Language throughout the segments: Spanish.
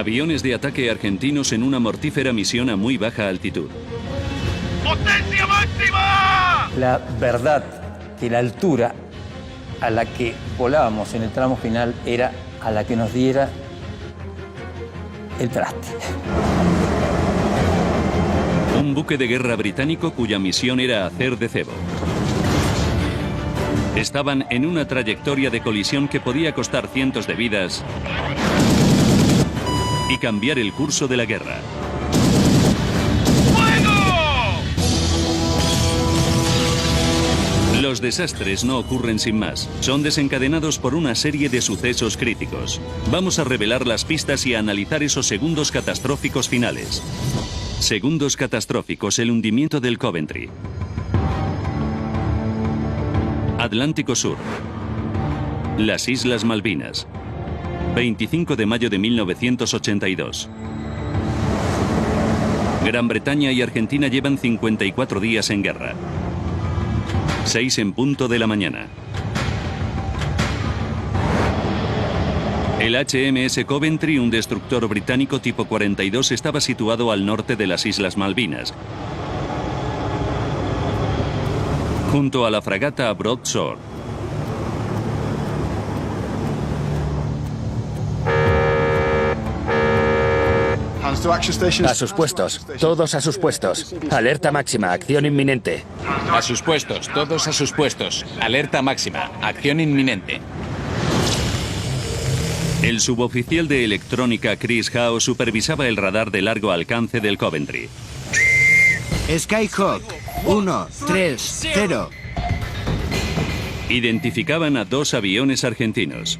Aviones de ataque argentinos en una mortífera misión a muy baja altitud. ¡Potencia máxima! La verdad que la altura a la que volábamos en el tramo final era a la que nos diera el traste. Un buque de guerra británico cuya misión era hacer de cebo. Estaban en una trayectoria de colisión que podía costar cientos de vidas y cambiar el curso de la guerra. Los desastres no ocurren sin más. Son desencadenados por una serie de sucesos críticos. Vamos a revelar las pistas y a analizar esos segundos catastróficos finales. Segundos catastróficos, el hundimiento del Coventry. Atlántico Sur. Las Islas Malvinas. 25 de mayo de 1982. Gran Bretaña y Argentina llevan 54 días en guerra. 6 en punto de la mañana. El HMS Coventry, un destructor británico tipo 42, estaba situado al norte de las Islas Malvinas, junto a la fragata Broadsword. A sus puestos, todos a sus puestos. Alerta máxima, acción inminente. A sus puestos, todos a sus puestos. Alerta máxima, acción inminente. El suboficial de electrónica Chris Howe supervisaba el radar de largo alcance del Coventry. Skyhawk, 130. Identificaban a 2 aviones argentinos.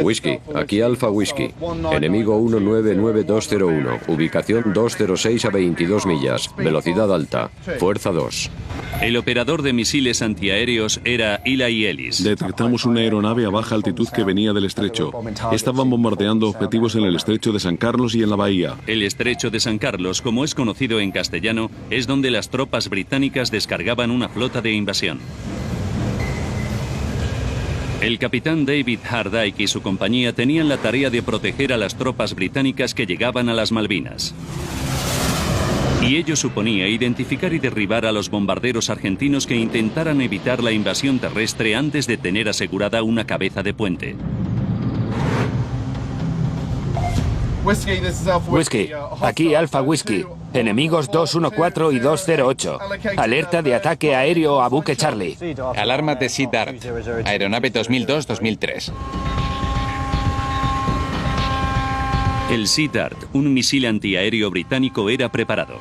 Whisky, aquí Alfa Whisky. Enemigo 199-201. Ubicación 206 a 22 millas. Velocidad alta. Fuerza 2. El operador de misiles antiaéreos era Eli Ellis. Detectamos una aeronave a baja altitud que venía del estrecho. Estaban bombardeando objetivos en el estrecho de San Carlos y en la bahía. El estrecho de San Carlos, como es conocido en castellano, es donde las tropas británicas descargaban una flota de invasión. El capitán David Hardike y su compañía tenían la tarea de proteger a las tropas británicas que llegaban a las Malvinas. Y ello suponía identificar y derribar a los bombarderos argentinos que intentaran evitar la invasión terrestre antes de tener asegurada una cabeza de puente. Whisky, aquí Alfa Whisky. Enemigos 214 y 208. Alerta de ataque aéreo a buque Charlie. Alarma de Sea Dart. Aeronave 2002-2003. El Sea Dart, un misil antiaéreo británico, era preparado.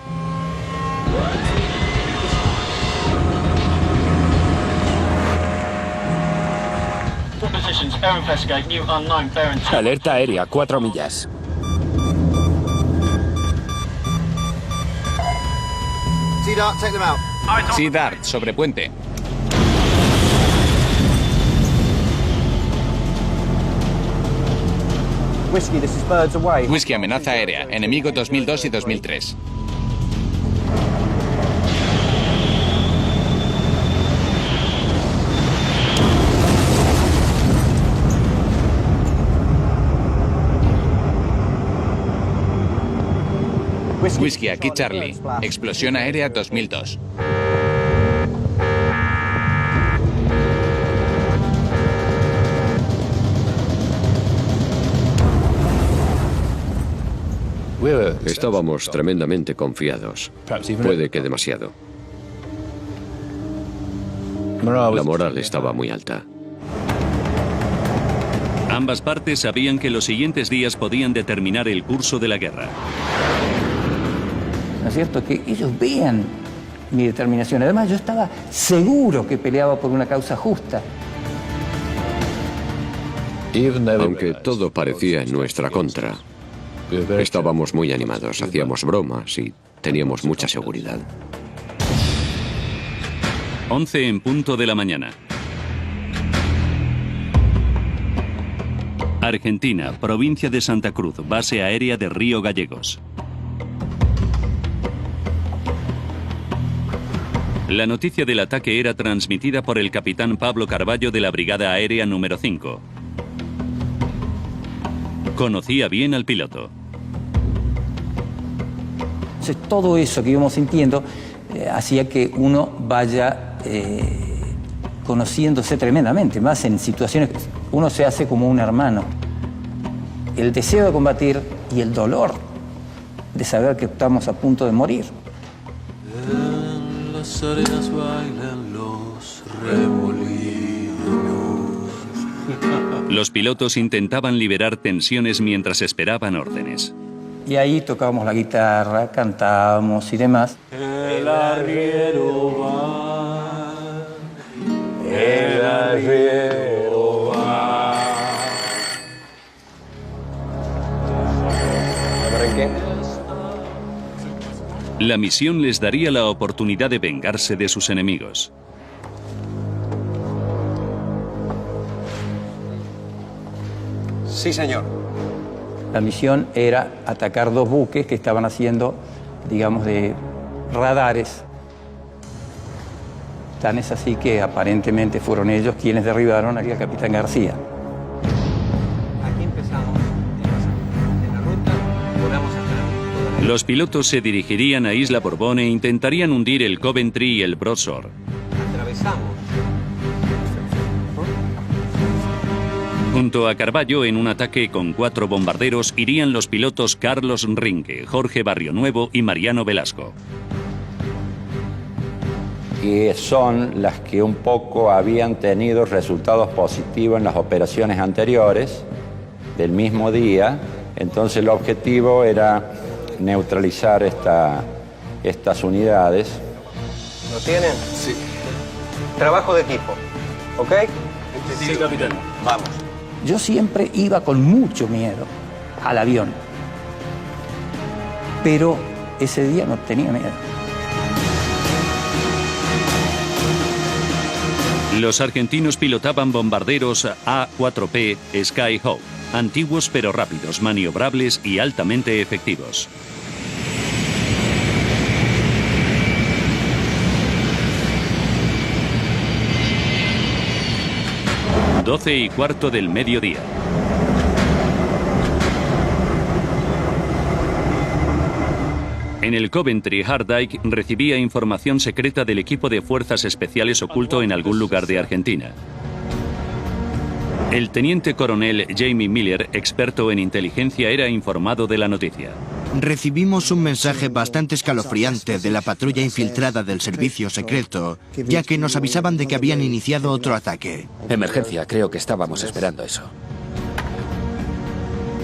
Alerta aérea, 4 millas. Sea Dart, sobre puente. Whisky, amenaza aérea. Enemigo 2002 y 2003. Whisky, aquí Charlie. Explosión aérea 2002. Estábamos tremendamente confiados. Puede que demasiado. La moral estaba muy alta. Ambas partes sabían que los siguientes días podían determinar el curso de la guerra. ¿No es cierto? Que ellos vean mi determinación. Además, yo estaba seguro que peleaba por una causa justa. Aunque todo parecía en nuestra contra, estábamos muy animados, hacíamos bromas y teníamos mucha seguridad. 11 en punto de la mañana. Argentina, provincia de Santa Cruz, base aérea de Río Gallegos. La noticia del ataque era transmitida por el capitán Pablo Carballo de la Brigada Aérea número 5. Conocía bien al piloto. Entonces, todo eso que íbamos sintiendo hacía que uno vaya conociéndose tremendamente, más en situaciones que uno se hace como un hermano. El deseo de combatir y el dolor de saber que estamos a punto de morir. En las arenas bailan los remolinos. Los pilotos intentaban liberar tensiones mientras esperaban órdenes. Y ahí tocábamos la guitarra, cantábamos y demás. El arriero va, el arriero va. La misión les daría la oportunidad de vengarse de sus enemigos. Sí, señor. La misión era atacar 2 buques que estaban haciendo, digamos, de radares. Tan es así que aparentemente fueron ellos quienes derribaron al capitán García. Aquí empezamos. En la ruta volamos hasta... Los pilotos se dirigirían a Isla Borbón e intentarían hundir el Coventry y el Broadsword. Atravesamos. Junto a Carballo, en un ataque con 4 bombarderos, irían los pilotos Carlos Rinque, Jorge Barrionuevo y Mariano Velasco. Y son las que un poco habían tenido resultados positivos en las operaciones anteriores del mismo día. Entonces el objetivo era neutralizar estas unidades. ¿Lo tienen? Sí. Trabajo de equipo, ¿ok? Sí, capitán. Vamos. Yo siempre iba con mucho miedo al avión, pero ese día no tenía miedo. Los argentinos pilotaban bombarderos A-4P Skyhawk, antiguos pero rápidos, maniobrables y altamente efectivos. Doce y cuarto del mediodía. En el Coventry, Hardike recibía información secreta del equipo de fuerzas especiales oculto en algún lugar de Argentina. El teniente coronel Jamie Miller, experto en inteligencia, era informado de la noticia. Recibimos un mensaje bastante escalofriante de la patrulla infiltrada del servicio secreto, ya que nos avisaban de que habían iniciado otro ataque. Emergencia, creo que estábamos esperando eso.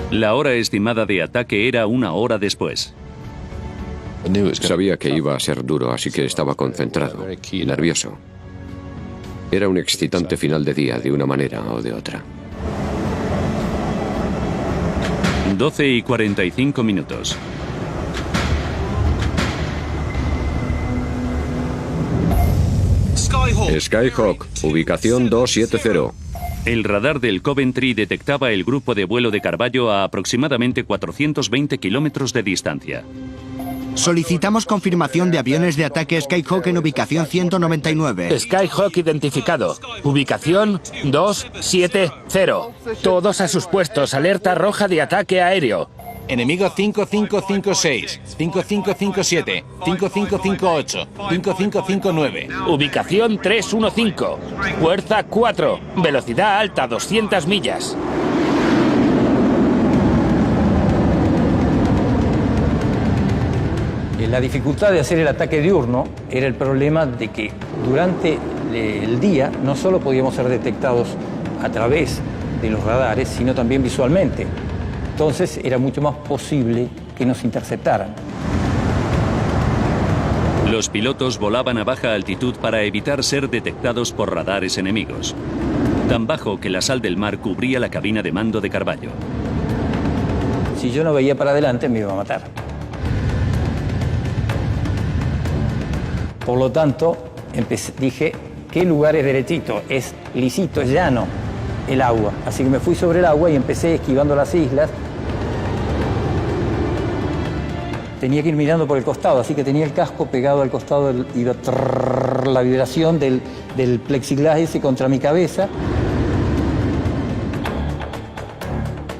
La hora estimada de ataque era 1 hora después. Sabía que iba a ser duro, así que estaba concentrado y nervioso. Era un excitante final de día, de una manera o de otra. 12 y 45 minutos. Skyhawk, ubicación 270. El radar del Coventry detectaba el grupo de vuelo de Carballo a aproximadamente 420 kilómetros de distancia. Solicitamos confirmación de aviones de ataque Skyhawk en ubicación 199. Skyhawk identificado. Ubicación 270. Todos a sus puestos. Alerta roja de ataque aéreo. Enemigo 5556, 5557, 5558, 5559. Ubicación 315. Fuerza 4. Velocidad alta 200 millas. La dificultad de hacer el ataque diurno era el problema de que durante el día no solo podíamos ser detectados a través de los radares, sino también visualmente. Entonces era mucho más posible que nos interceptaran. Los pilotos volaban a baja altitud para evitar ser detectados por radares enemigos. Tan bajo que la sal del mar cubría la cabina de mando de Carballo. Si yo no veía para adelante, me iba a matar. Por lo tanto, dije, ¿qué lugar es derechito? Es lisito, es llano el agua. Así que me fui sobre el agua y empecé esquivando las islas. Tenía que ir mirando por el costado, así que tenía el casco pegado al costado, iba la vibración del plexiglas ese contra mi cabeza.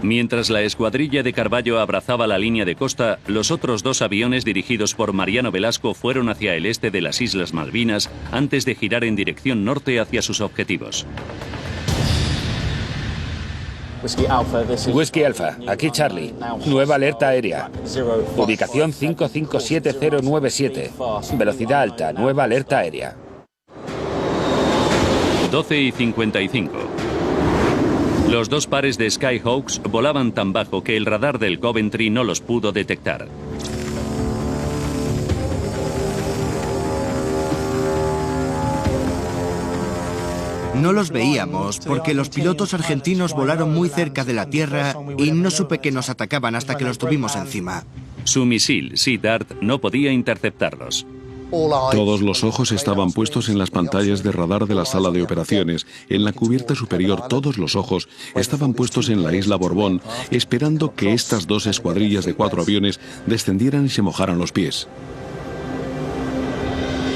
Mientras la escuadrilla de Carvalho abrazaba la línea de costa, los otros dos aviones dirigidos por Mariano Velasco fueron hacia el este de las Islas Malvinas antes de girar en dirección norte hacia sus objetivos. Whisky Alpha, aquí Charlie. Nueva alerta aérea. Ubicación 557097. Velocidad alta, nueva alerta aérea. 12:55. Los dos pares de Skyhawks volaban tan bajo que el radar del Coventry no los pudo detectar. No los veíamos porque los pilotos argentinos volaron muy cerca de la Tierra y no supe que nos atacaban hasta que los tuvimos encima. Su misil Sea Dart no podía interceptarlos. Todos los ojos estaban puestos en las pantallas de radar de la sala de operaciones. En la cubierta superior todos los ojos estaban puestos en la isla Borbón, esperando que estas dos escuadrillas de 4 aviones descendieran y se mojaran los pies.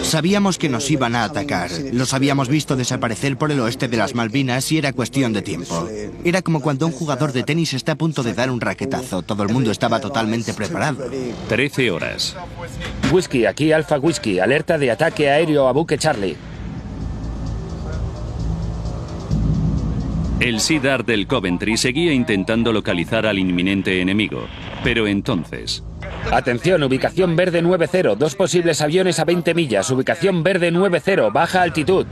Sabíamos que nos iban a atacar. Los habíamos visto desaparecer por el oeste de las Malvinas y era cuestión de tiempo. Era como cuando un jugador de tenis está a punto de dar un raquetazo. Todo el mundo estaba totalmente preparado. 13 horas. Whisky, aquí Alpha Whisky. Alerta de ataque aéreo a buque Charlie. El Sea Dart del Coventry seguía intentando localizar al inminente enemigo. Pero entonces... Atención, ubicación verde 90. Dos posibles aviones a 20 millas. Ubicación verde 90, baja altitud.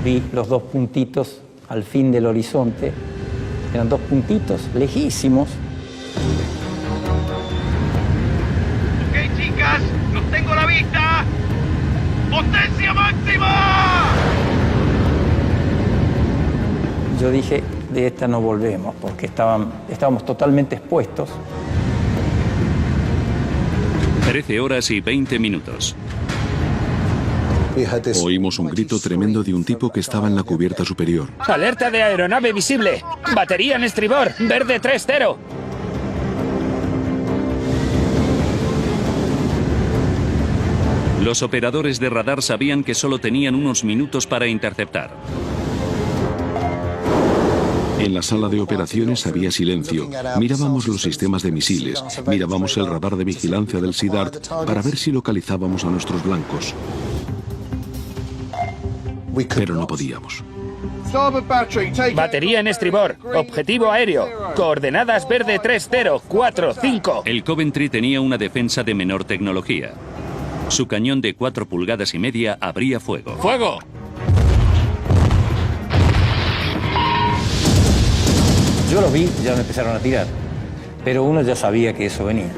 Vi los dos puntitos al fin del horizonte. Eran dos puntitos lejísimos. Ok, chicas, los tengo a la vista. ¡Potencia máxima! Yo dije, de esta no volvemos, porque estábamos totalmente expuestos. 13 horas y 20 minutos. Oímos un grito tremendo de un tipo que estaba en la cubierta superior. Alerta de aeronave visible. Batería en estribor, verde 30. Los operadores de radar sabían que solo tenían unos minutos para interceptar. En la sala de operaciones había silencio. Mirábamos los sistemas de misiles, mirábamos el radar de vigilancia del Sea Dart para ver si localizábamos a nuestros blancos. Pero no podíamos. Batería en estribor, objetivo aéreo, coordenadas verde 3045. El Coventry tenía una defensa de menor tecnología. Su cañón de 4,5 pulgadas abría fuego. ¡Fuego! Yo los vi, ya me empezaron a tirar. Pero uno ya sabía que eso venía.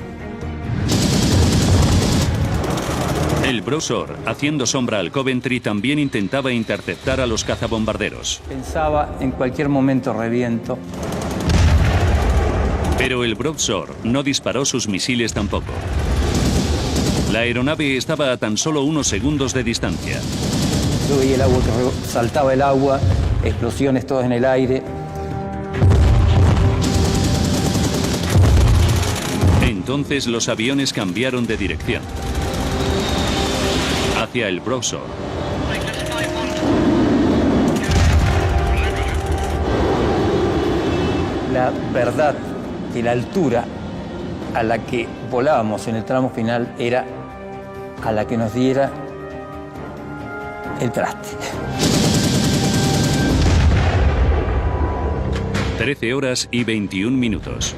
El Browser, haciendo sombra al Coventry, también intentaba interceptar a los cazabombarderos. Pensaba, en cualquier momento reviento. Pero el Browser no disparó sus misiles tampoco. La aeronave estaba a tan solo unos segundos de distancia. Yo veía el agua que saltaba el agua, explosiones todas en el aire. Entonces los aviones cambiaron de dirección. Hacia el Browser. La verdad que la altura a la que volábamos en el tramo final era a la que nos diera el traste. 13 horas y 21 minutos.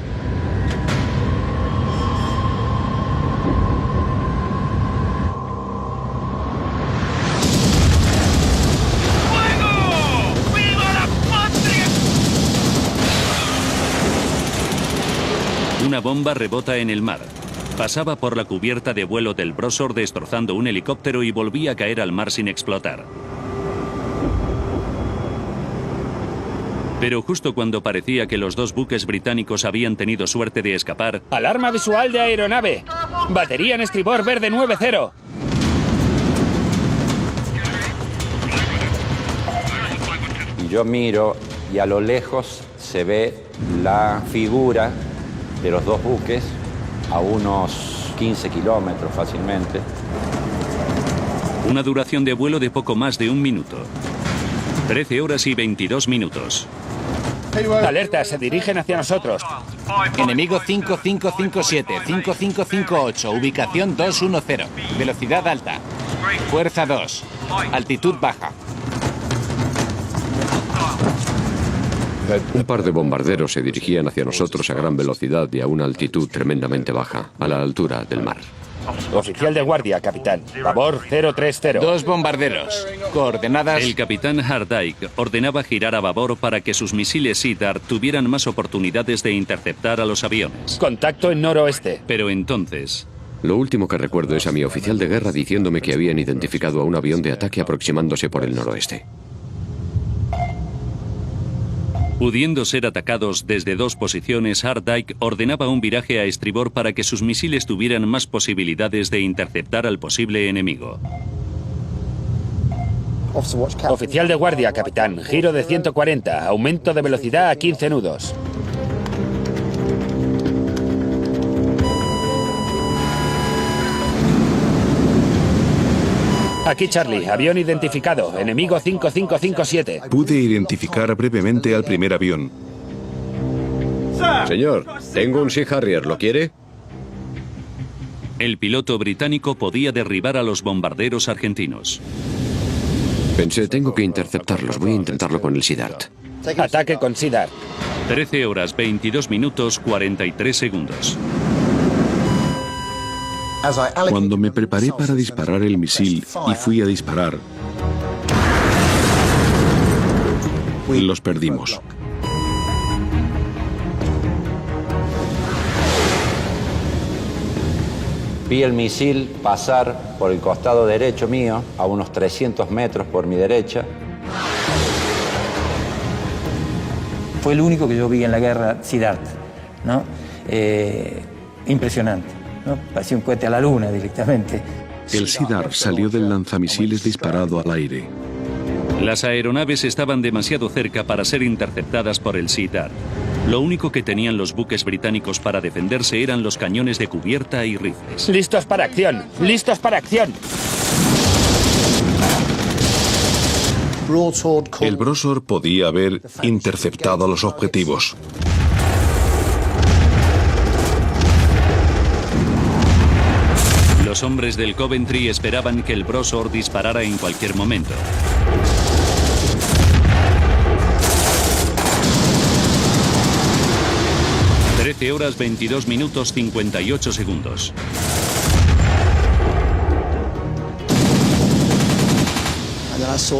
Una bomba rebota en el mar. Pasaba por la cubierta de vuelo del Browser destrozando un helicóptero y volvía a caer al mar sin explotar. Pero justo cuando parecía que los dos buques británicos habían tenido suerte de escapar... Alarma visual de aeronave. Batería en estribor verde 90. Y yo miro y a lo lejos se ve la figura de los dos buques a unos 15 kilómetros fácilmente. Una duración de vuelo de poco más de 1 minuto. 13 horas y 22 minutos. Alerta, se dirigen hacia nosotros. Enemigo 5557, 5558, ubicación 210. Velocidad alta. Fuerza 2. Altitud baja. Un par de bombarderos se dirigían hacia nosotros a gran velocidad y a una altitud tremendamente baja, a la altura del mar. Oficial de guardia, capitán. Babor 030. 2 bombarderos. Coordenadas. El capitán Hardike ordenaba girar a babor para que sus misiles Sea Dart tuvieran más oportunidades de interceptar a los aviones. Contacto en noroeste. Pero entonces... Lo último que recuerdo es a mi oficial de guerra diciéndome que habían identificado a un avión de ataque aproximándose por el noroeste. Pudiendo ser atacados desde 2 posiciones, Hardike ordenaba un viraje a estribor para que sus misiles tuvieran más posibilidades de interceptar al posible enemigo. Oficial de guardia, capitán. Giro de 140. Aumento de velocidad a 15 nudos. Aquí Charlie, avión identificado, enemigo 5557. Pude identificar brevemente al primer avión. Señor, tengo un Sea Harrier, ¿lo quiere? El piloto británico podía derribar a los bombarderos argentinos. Pensé, tengo que interceptarlos, voy a intentarlo con el Sea Dart. Ataque con Sea Dart. 13 horas, 22 minutos, 43 segundos. Cuando me preparé para disparar el misil y fui a disparar, los perdimos. Vi el misil pasar por el costado derecho mío, a unos 300 metros por mi derecha. Fue el único que yo vi en la guerra, Sea Dart, ¿no? Impresionante, ¿no? Parecía un cohete a la luna directamente. El Sea Dart salió del lanzamisiles disparado al aire. Las aeronaves estaban demasiado cerca para ser interceptadas por el Sea Dart. Lo único que tenían los buques británicos para defenderse eran los cañones de cubierta y rifles. ¡Listos para acción! ¡Listos para acción! El Broadsword podía haber interceptado a los objetivos. Los hombres del Coventry esperaban que el Broadsword disparara en cualquier momento. Horas 22 minutos 58 segundos.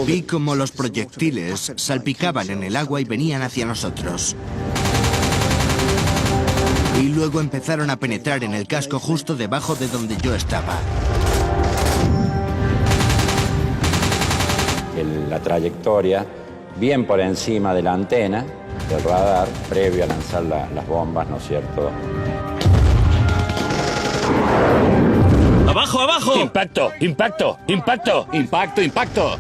Vi como los proyectiles salpicaban en el agua y venían hacia nosotros. Y luego empezaron a penetrar en el casco justo debajo de donde yo estaba. La trayectoria bien por encima de la antena del radar, previo a lanzar las bombas, ¿no es cierto? ¡Abajo, abajo! ¡Impacto! ¡Impacto! ¡Impacto! ¡Impacto, impacto!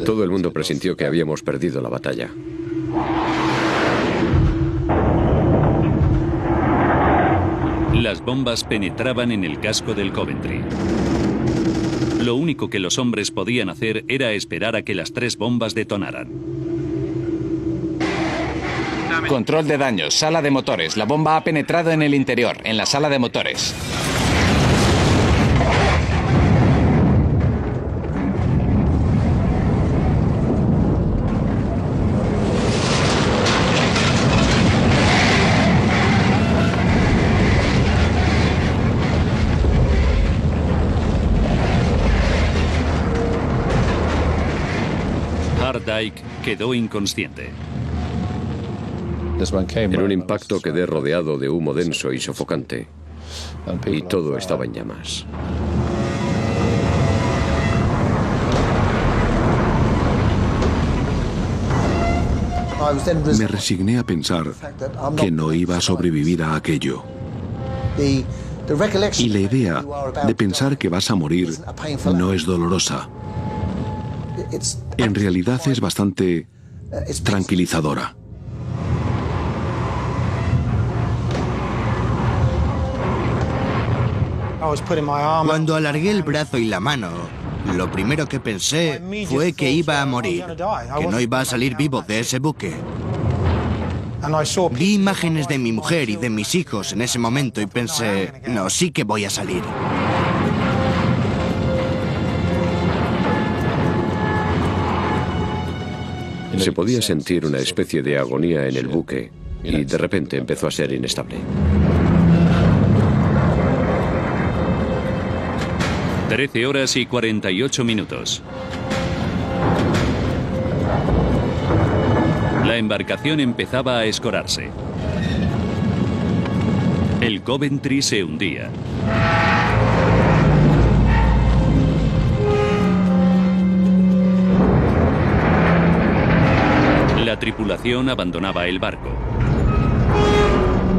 Todo el mundo presintió que habíamos perdido la batalla. Las bombas penetraban en el casco del Coventry. Lo único que los hombres podían hacer era esperar a que las 3 bombas detonaran. Control de daños, sala de motores. La bomba ha penetrado en el interior, en la sala de motores. Hardike quedó inconsciente. En un impacto quedé rodeado de humo denso y sofocante. Y todo estaba en llamas. Me resigné a pensar que no iba a sobrevivir a aquello. Y la idea de pensar que vas a morir no es dolorosa. En realidad es bastante tranquilizadora. Cuando alargué el brazo y la mano, lo primero que pensé fue que iba a morir, que no iba a salir vivo de ese buque. Vi imágenes de mi mujer y de mis hijos en ese momento y pensé, no, sí que voy a salir. Se podía sentir una especie de agonía en el buque y de repente empezó a ser inestable. 13 horas y 48 minutos. La embarcación empezaba a escorarse. El Coventry se hundía. La tripulación abandonaba el barco.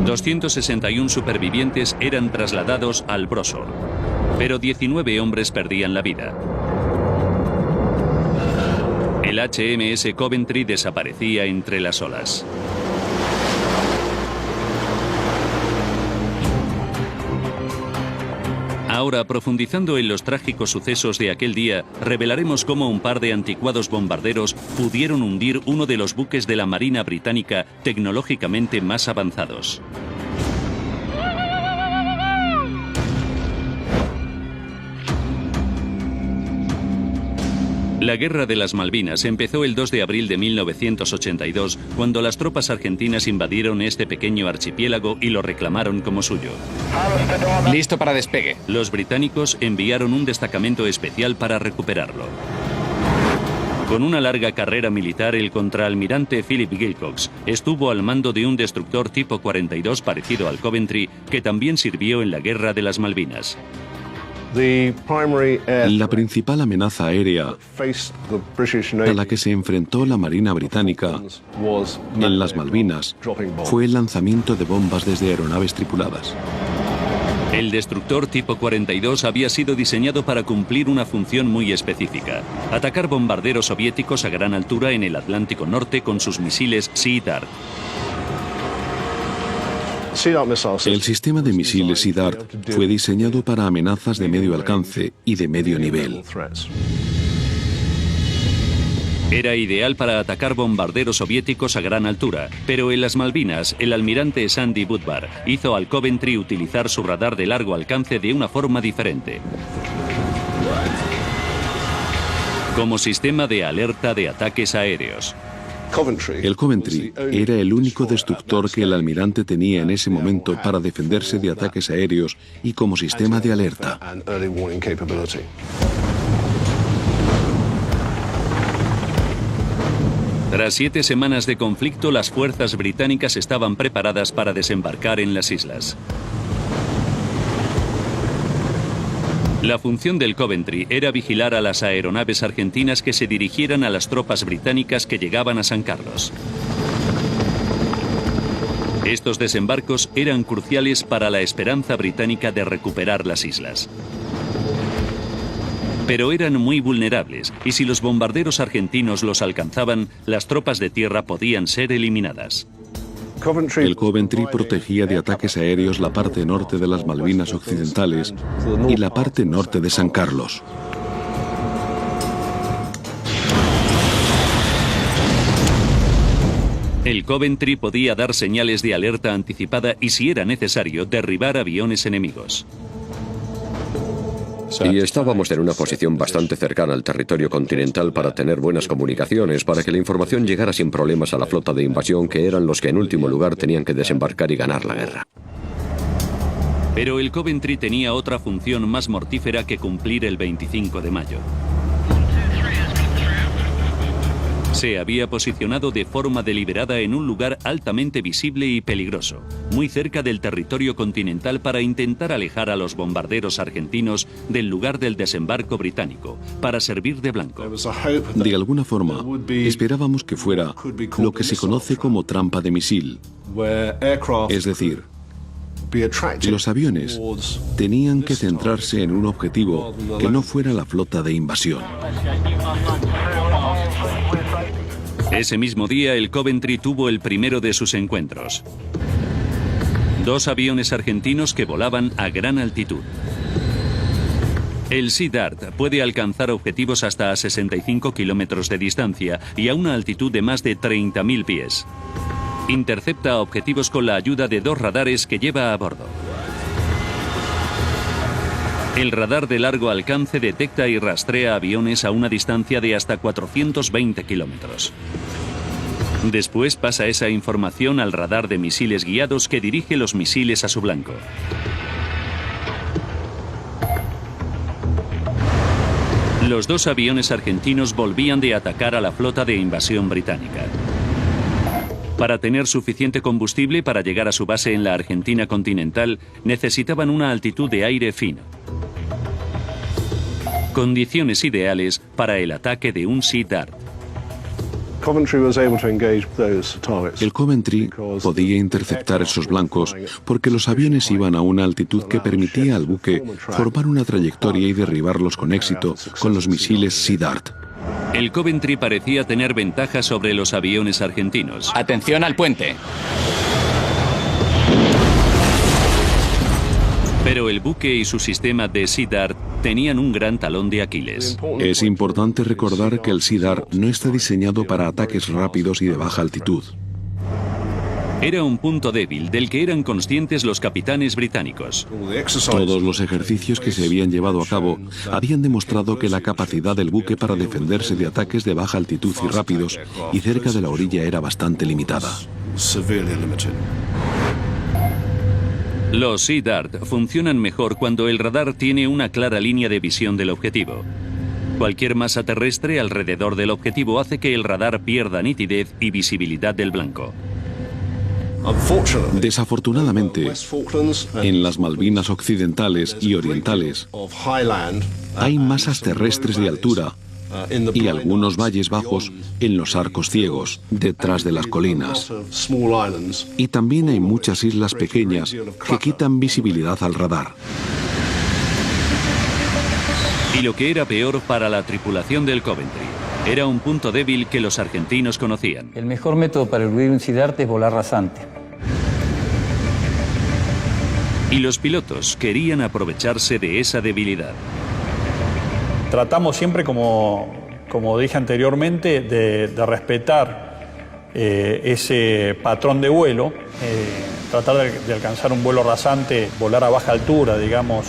261 supervivientes eran trasladados al Brosor, pero 19 hombres perdían la vida. El HMS Coventry desaparecía entre las olas. Ahora, profundizando en los trágicos sucesos de aquel día, revelaremos cómo un par de anticuados bombarderos pudieron hundir uno de los buques de la Marina Británica tecnológicamente más avanzados. La Guerra de las Malvinas empezó el 2 de abril de 1982, cuando las tropas argentinas invadieron este pequeño archipiélago y lo reclamaron como suyo. Listo para despegue. Los británicos enviaron un destacamento especial para recuperarlo. Con una larga carrera militar, el contraalmirante Philip Wilcox estuvo al mando de un destructor tipo 42 parecido al Coventry, que también sirvió en la Guerra de las Malvinas. La principal amenaza aérea a la que se enfrentó la Marina Británica en las Malvinas fue el lanzamiento de bombas desde aeronaves tripuladas. El destructor tipo 42 había sido diseñado para cumplir una función muy específica: atacar bombarderos soviéticos a gran altura en el Atlántico Norte con sus misiles Sea Dart. El sistema de misiles Sea Dart fue diseñado para amenazas de medio alcance y de medio nivel. Era ideal para atacar bombarderos soviéticos a gran altura, pero en las Malvinas, el almirante Sandy Budvar hizo al Coventry utilizar su radar de largo alcance de una forma diferente. Como sistema de alerta de ataques aéreos. El Coventry era el único destructor que el almirante tenía en ese momento para defenderse de ataques aéreos y como sistema de alerta. Tras 7 semanas de conflicto, las fuerzas británicas estaban preparadas para desembarcar en las islas. La función del Coventry era vigilar a las aeronaves argentinas que se dirigieran a las tropas británicas que llegaban a San Carlos. Estos desembarcos eran cruciales para la esperanza británica de recuperar las islas. Pero eran muy vulnerables, y si los bombarderos argentinos los alcanzaban, las tropas de tierra podían ser eliminadas. El Coventry protegía de ataques aéreos la parte norte de las Malvinas Occidentales y la parte norte de San Carlos. El Coventry podía dar señales de alerta anticipada y, si era necesario, derribar aviones enemigos. Y estábamos en una posición bastante cercana al territorio continental para tener buenas comunicaciones, para que la información llegara sin problemas a la flota de invasión, que eran los que en último lugar tenían que desembarcar y ganar la guerra. Pero el Coventry tenía otra función más mortífera que cumplir el 25 de mayo. Se había posicionado de forma deliberada en un lugar altamente visible y peligroso, muy cerca del territorio continental, para intentar alejar a los bombarderos argentinos del lugar del desembarco británico, para servir de blanco. De alguna forma, esperábamos que fuera lo que se conoce como trampa de misil. Es decir, Los aviones tenían que centrarse en un objetivo que no fuera la flota de invasión. Ese mismo día, el Coventry tuvo el primero de sus encuentros. 2 aviones argentinos que volaban a gran altitud. El Sea Dart puede alcanzar objetivos hasta a 65 kilómetros de distancia y a una altitud de más de 30.000 pies. Intercepta objetivos con la ayuda de 2 radares que lleva a bordo. El radar de largo alcance detecta y rastrea aviones a una distancia de hasta 420 kilómetros. Después pasa esa información al radar de misiles guiados que dirige los misiles a su blanco. Los 2 aviones argentinos volvían de atacar a la flota de invasión británica. Para tener suficiente combustible para llegar a su base en la Argentina continental, necesitaban una altitud de aire fino. Condiciones ideales para el ataque de un Sea Dart. El Coventry podía interceptar esos blancos porque los aviones iban a una altitud que permitía al buque formar una trayectoria y derribarlos con éxito con los misiles Sea Dart. El Coventry parecía tener ventaja sobre los aviones argentinos. Atención al puente. Pero el buque y su sistema de Sea Dart tenían un gran talón de Aquiles. Es importante recordar que el Sea Dart no está diseñado para ataques rápidos y de baja altitud. Era un punto débil del que eran conscientes los capitanes británicos. Todos los ejercicios que se habían llevado a cabo habían demostrado que la capacidad del buque para defenderse de ataques de baja altitud y rápidos y cerca de la orilla era bastante limitada. Los Sea Dart funcionan mejor cuando el radar tiene una clara línea de visión del objetivo. Cualquier masa terrestre alrededor del objetivo hace que el radar pierda nitidez y visibilidad del blanco. Desafortunadamente, en las Malvinas occidentales y orientales hay masas terrestres de altura y algunos valles bajos en los arcos ciegos, detrás de las colinas. Y también hay muchas islas pequeñas que quitan visibilidad al radar. Y lo que era peor para la tripulación del Coventry, era un punto débil que los argentinos conocían. El mejor método para eludir un Sea Dart es volar rasante. Y los pilotos querían aprovecharse de esa debilidad. Tratamos siempre, como dije anteriormente, de respetar ese patrón de vuelo, tratar de alcanzar un vuelo rasante, volar a baja altura, digamos,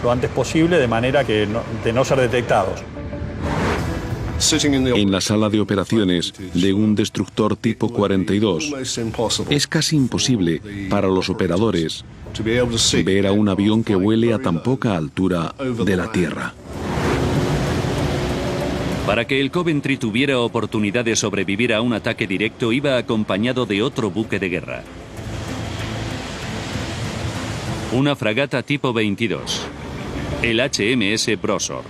lo antes posible, de manera que de no ser detectados. En la sala de operaciones de un destructor tipo 42, es casi imposible para los operadores ver a un avión que vuele a tan poca altura de la tierra. Para que el Coventry tuviera oportunidad de sobrevivir a un ataque directo, iba acompañado de otro buque de guerra. Una fragata tipo 22, el HMS Brosor.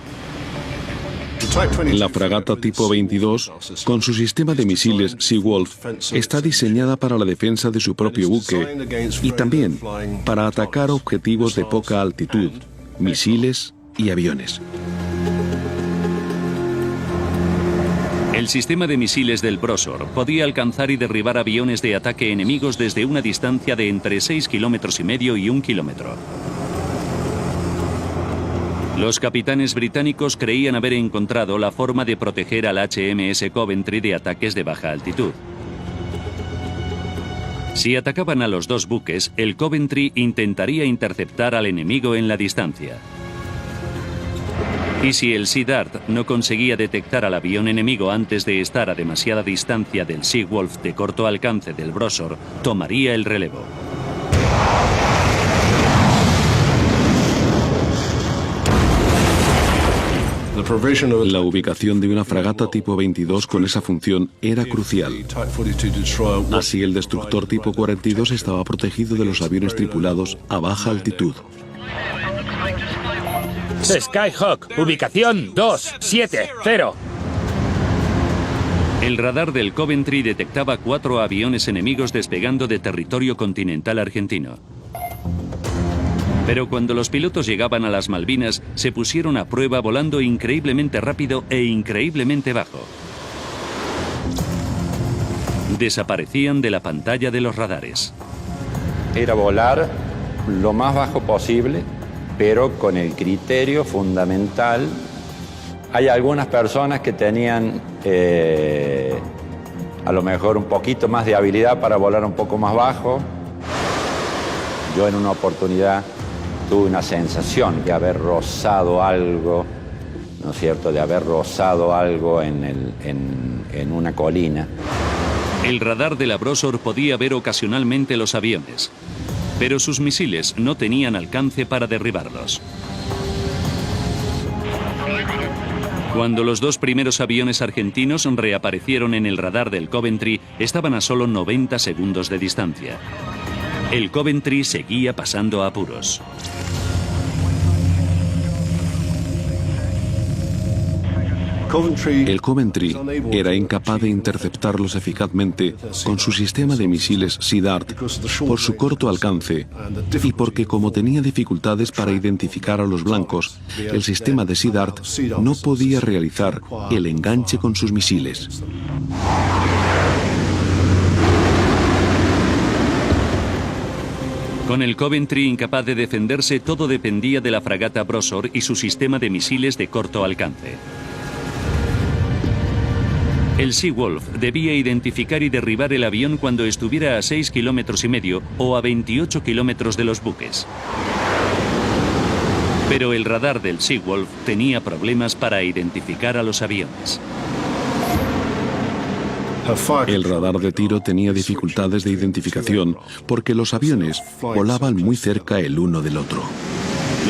La fragata tipo 22, con su sistema de misiles Seawolf, está diseñada para la defensa de su propio buque y también para atacar objetivos de poca altitud, misiles y aviones. El sistema de misiles del Brosor podía alcanzar y derribar aviones de ataque enemigos desde una distancia de entre 6,5 kilómetros y 1 kilómetro. Los capitanes británicos creían haber encontrado la forma de proteger al HMS Coventry de ataques de baja altitud. Si atacaban a los 2 buques, el Coventry intentaría interceptar al enemigo en la distancia. Y si el Sea Dart no conseguía detectar al avión enemigo antes de estar a demasiada distancia del Seawolf de corto alcance del Brosor, tomaría el relevo. La ubicación de una fragata tipo 22 con esa función era crucial. Así, el destructor tipo 42 estaba protegido de los aviones tripulados a baja altitud. Skyhawk, ubicación 270. El radar del Coventry detectaba 4 aviones enemigos despegando de territorio continental argentino. Pero cuando los pilotos llegaban a las Malvinas, se pusieron a prueba volando increíblemente rápido e increíblemente bajo. Desaparecían de la pantalla de los radares. Era volar lo más bajo posible, pero con el criterio fundamental. Hay algunas personas que tenían a lo mejor un poquito más de habilidad para volar un poco más bajo. Yo en una oportunidad tuve una sensación de haber rozado algo, ¿no es cierto?, de haber rozado algo en una colina. El radar de la Brosor podía ver ocasionalmente los aviones, pero sus misiles no tenían alcance para derribarlos. Cuando los dos primeros aviones argentinos reaparecieron en el radar del Coventry, estaban a solo 90 segundos de distancia. El Coventry seguía pasando apuros. El Coventry era incapaz de interceptarlos eficazmente con su sistema de misiles Sea Dart por su corto alcance y porque, como tenía dificultades para identificar a los blancos, el sistema de Sea Dart no podía realizar el enganche con sus misiles. Con el Coventry incapaz de defenderse, todo dependía de la fragata Brosor y su sistema de misiles de corto alcance. El Seawolf debía identificar y derribar el avión cuando estuviera a 6,5 kilómetros o a 28 kilómetros de los buques. Pero el radar del Seawolf tenía problemas para identificar a los aviones. El radar de tiro tenía dificultades de identificación porque los aviones volaban muy cerca el uno del otro.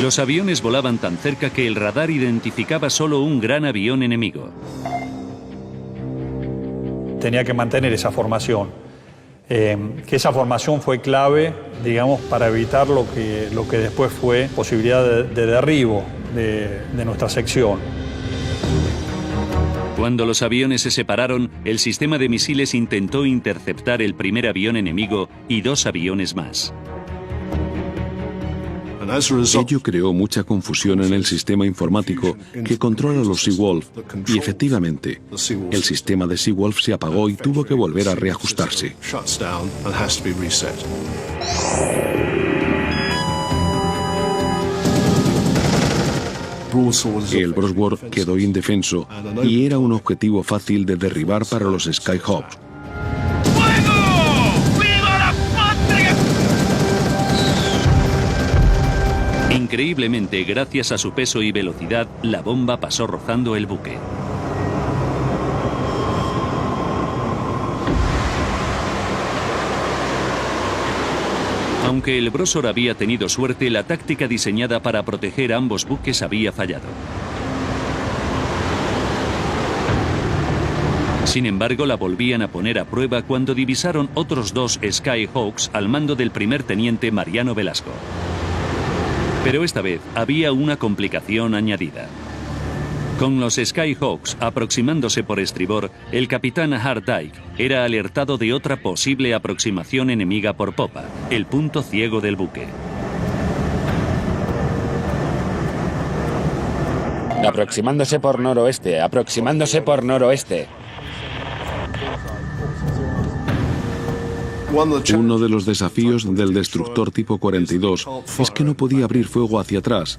Los aviones volaban tan cerca que el radar identificaba solo un gran avión enemigo. Tenía que mantener esa formación, que esa formación fue clave, digamos, para evitar lo que después fue posibilidad de derribo de nuestra sección. Cuando los aviones se separaron, el sistema de misiles intentó interceptar el primer avión enemigo y 2 aviones más. Ello creó mucha confusión en el sistema informático que controla los Seawolf y, efectivamente, el sistema de Seawolf se apagó y tuvo que volver a reajustarse. El Brosworth quedó indefenso y era un objetivo fácil de derribar para los Skyhawks. Increíblemente, gracias a su peso y velocidad, la bomba pasó rozando el buque. Aunque el Brosor había tenido suerte, la táctica diseñada para proteger a ambos buques había fallado. Sin embargo, la volvían a poner a prueba cuando divisaron otros 2 Skyhawks al mando del primer teniente Mariano Velasco. Pero esta vez había una complicación añadida. Con los Skyhawks aproximándose por estribor, el capitán Hart Dyke era alertado de otra posible aproximación enemiga por popa, el punto ciego del buque. Aproximándose por noroeste, aproximándose por noroeste. Uno de los desafíos del destructor tipo 42 es que no podía abrir fuego hacia atrás,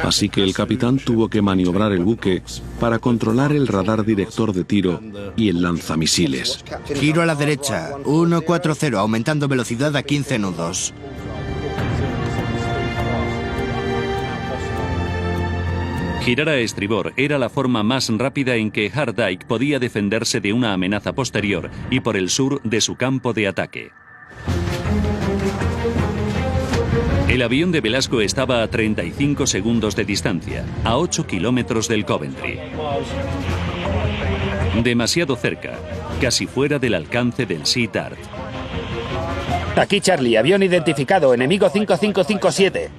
así que el capitán tuvo que maniobrar el buque para controlar el radar director de tiro y el lanzamisiles. Giro a la derecha, 140, aumentando velocidad a 15 nudos. Girar a estribor era la forma más rápida en que Hart Dyke podía defenderse de una amenaza posterior y por el sur de su campo de ataque. El avión de Velasco estaba a 35 segundos de distancia, a 8 kilómetros del Coventry. Demasiado cerca, casi fuera del alcance del Sea Dart. Aquí Charlie, avión identificado, enemigo 5557.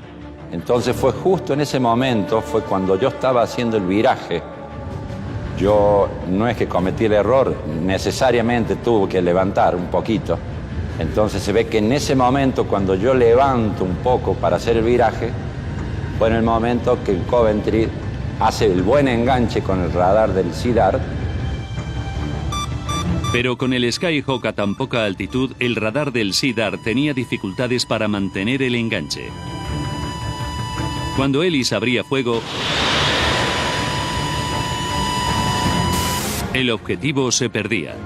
Entonces fue justo en ese momento, fue cuando yo estaba haciendo el viraje. Yo no es que cometí el error, necesariamente tuve que levantar un poquito. Entonces se ve que en ese momento, cuando yo levanto un poco para hacer el viraje, fue en el momento que el Coventry hace el buen enganche con el radar del Sea Dart. Pero con el Skyhawk a tan poca altitud, el radar del Sea Dart tenía dificultades para mantener el enganche. Cuando Ellis abría fuego, el objetivo se perdía.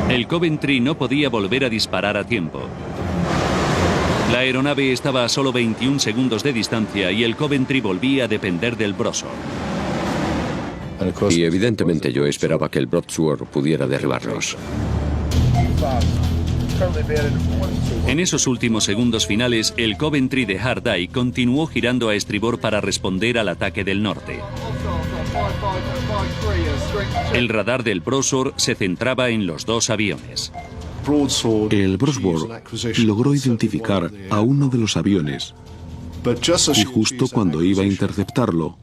El Coventry no podía volver a disparar a tiempo. La aeronave estaba a solo 21 segundos de distancia y el Coventry volvía a depender del Broadsword. Y evidentemente yo esperaba que el Broadsword pudiera derribarlos. En esos últimos segundos finales, el Coventry de Hard Eye continuó girando a estribor para responder al ataque del norte. El radar del Broadsword se centraba en los dos aviones. El Broadsword logró identificar a uno de los aviones y justo cuando iba a interceptarlo,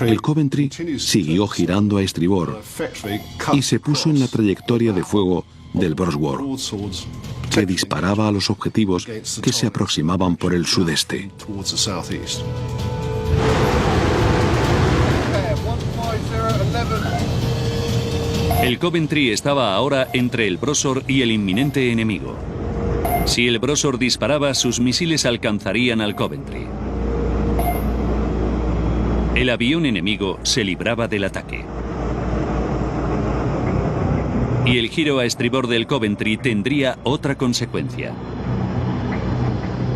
el Coventry siguió girando a estribor y se puso en la trayectoria de fuego del Broadsword, que disparaba a los objetivos que se aproximaban por el sudeste. El Coventry estaba ahora entre el Broadsword y el inminente enemigo. Si el Broadsword disparaba, sus misiles alcanzarían al Coventry. El avión enemigo se libraba del ataque. Y el giro a estribor del Coventry tendría otra consecuencia.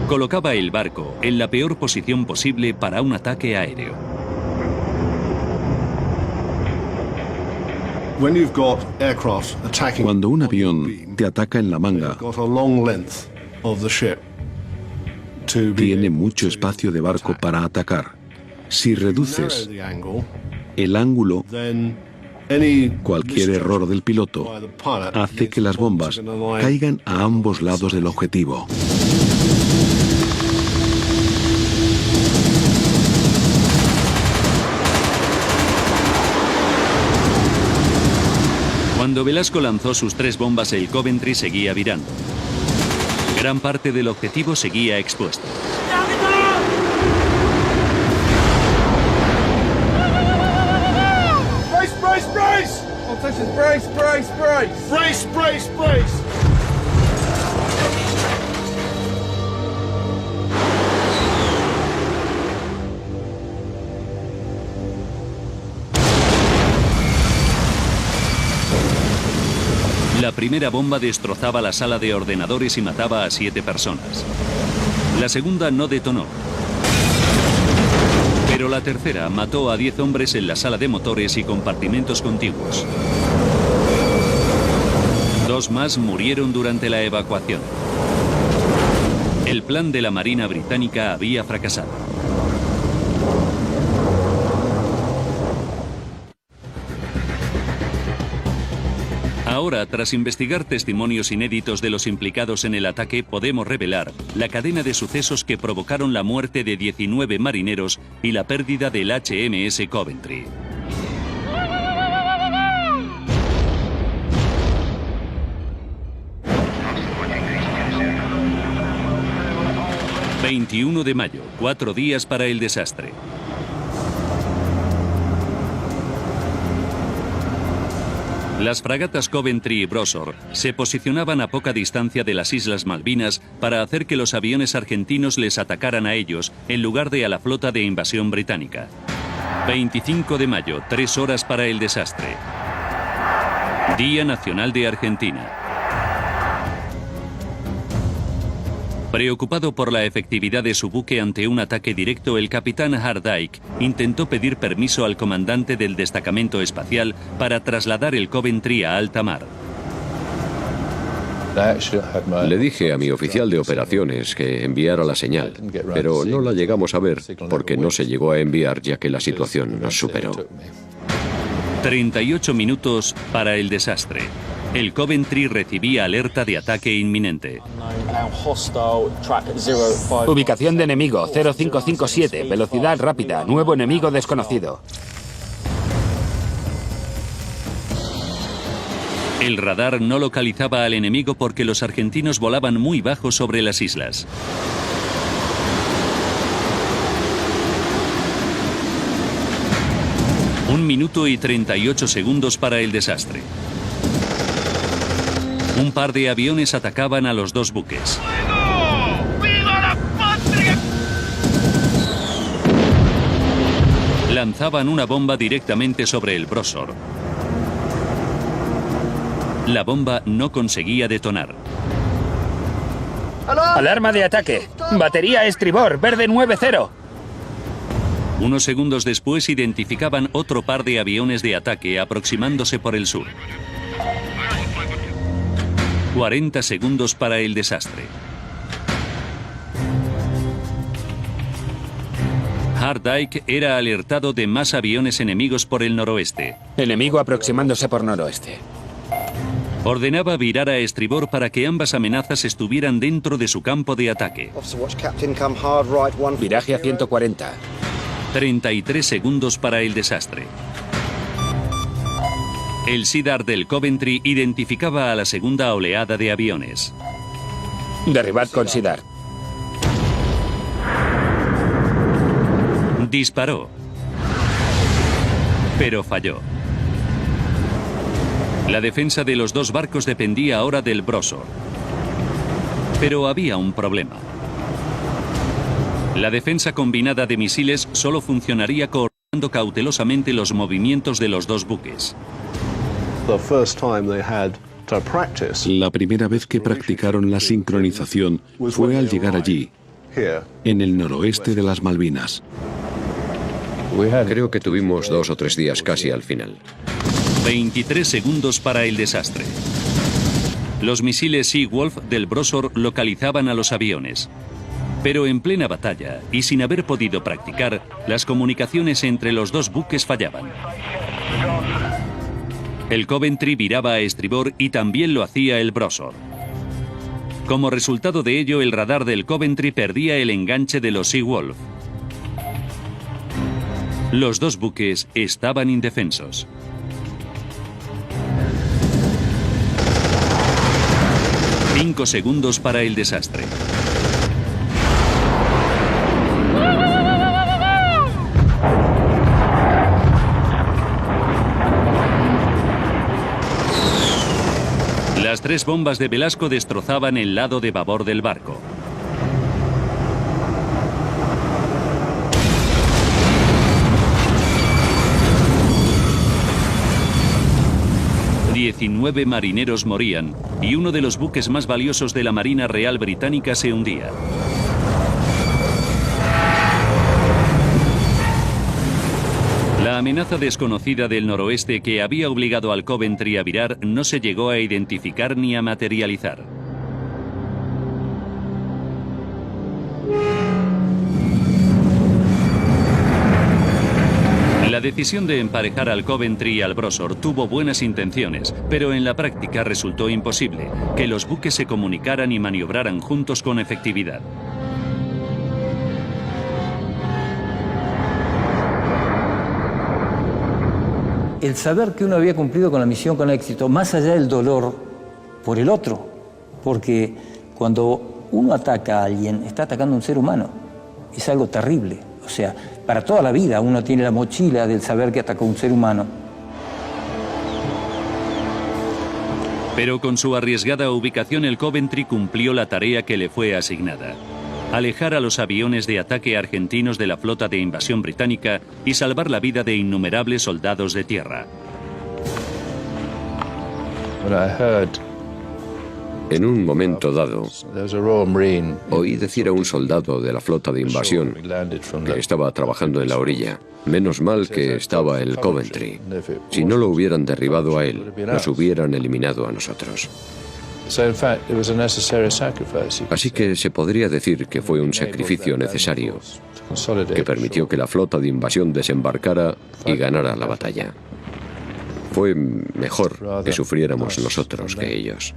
Colocaba el barco en la peor posición posible para un ataque aéreo. Cuando un avión te ataca en la manga, tiene mucho espacio de barco para atacar. Si reduces el ángulo, cualquier error del piloto hace que las bombas caigan a ambos lados del objetivo. Cuando Velasco lanzó sus 3 bombas, el Coventry seguía virando. Gran parte del objetivo seguía expuesto. La primera bomba destrozaba la sala de ordenadores y mataba a 7 personas. La segunda no detonó. Pero la tercera mató a 10 hombres en la sala de motores y compartimentos contiguos. 2 más murieron durante la evacuación. El plan de la Marina británica había fracasado. Ahora, tras investigar testimonios inéditos de los implicados en el ataque, podemos revelar la cadena de sucesos que provocaron la muerte de 19 marineros y la pérdida del HMS Coventry. ...21 de mayo, 4 días para el desastre. Las fragatas Coventry y Broadsword se posicionaban a poca distancia de las Islas Malvinas para hacer que los aviones argentinos les atacaran a ellos en lugar de a la flota de invasión británica. 25 de mayo, 3 horas para el desastre. Día Nacional de Argentina. Preocupado por la efectividad de su buque ante un ataque directo, el capitán Hardike intentó pedir permiso al comandante del destacamento espacial para trasladar el Coventry a alta mar. Le dije a mi oficial de operaciones que enviara la señal, pero no la llegamos a ver porque no se llegó a enviar ya que la situación nos superó. 38 minutos para el desastre. El Coventry recibía alerta de ataque inminente. Ubicación de enemigo 0557, velocidad rápida, nuevo enemigo desconocido. El radar no localizaba al enemigo porque los argentinos volaban muy bajo sobre las islas. Un minuto y 38 segundos para el desastre. Un par de aviones atacaban a los dos buques. ¡Viva la patria! Lanzaban una bomba directamente sobre el Brosor. La bomba no conseguía detonar. Alarma de ataque. Batería a estribor, verde 9-0. Unos segundos después identificaban otro par de aviones de ataque aproximándose por el sur. 40 segundos para el desastre. Hardike era alertado de más aviones enemigos por el noroeste. Enemigo aproximándose por noroeste. Ordenaba virar a estribor para que ambas amenazas estuvieran dentro de su campo de ataque. Viraje a 140. 33 segundos para el desastre. El SEADAR del Coventry identificaba a la segunda oleada de aviones. Derribad con SEADAR. Disparó, pero falló. La defensa de los dos barcos dependía ahora del Brosor. Pero había un problema. La defensa combinada de misiles solo funcionaría coordinando cautelosamente los movimientos de los dos buques. La primera vez que practicaron la sincronización fue al llegar allí, en el noroeste de las Malvinas. Creo que tuvimos 2 o 3 días casi al final. 23 segundos para el desastre. Los misiles Seawolf del Brosor localizaban a los aviones. Pero en plena batalla, y sin haber podido practicar, las comunicaciones entre los dos buques fallaban. El Coventry viraba a estribor y también lo hacía el Brosor. Como resultado de ello, el radar del Coventry perdía el enganche de los Seawolf. Los dos buques estaban indefensos. Cinco segundos para el desastre. Las 3 bombas de Velasco destrozaban el lado de babor del barco. ...19 marineros morían... ...y uno de los buques más valiosos de la Marina Real Británica se hundía. La amenaza desconocida del noroeste que había obligado al Coventry a virar no se llegó a identificar ni a materializar. La decisión de emparejar al Coventry y al Brosor tuvo buenas intenciones, pero en la práctica resultó imposible que los buques se comunicaran y maniobraran juntos con efectividad. El saber que uno había cumplido con la misión con éxito, más allá del dolor por el otro, porque cuando uno ataca a alguien, está atacando a un ser humano. Es algo terrible. O sea, para toda la vida uno tiene la mochila del saber que atacó a un ser humano. Pero con su arriesgada ubicación, el Coventry cumplió la tarea que le fue asignada: alejar a los aviones de ataque argentinos de la flota de invasión británica y salvar la vida de innumerables soldados de tierra. En un momento dado, oí decir a un soldado de la flota de invasión que estaba trabajando en la orilla: menos mal que estaba el Coventry. Si no lo hubieran derribado a él, nos hubieran eliminado a nosotros. Así que se podría decir que fue un sacrificio necesario, que permitió que la flota de invasión desembarcara y ganara la batalla. Fue mejor que sufriéramos nosotros que ellos.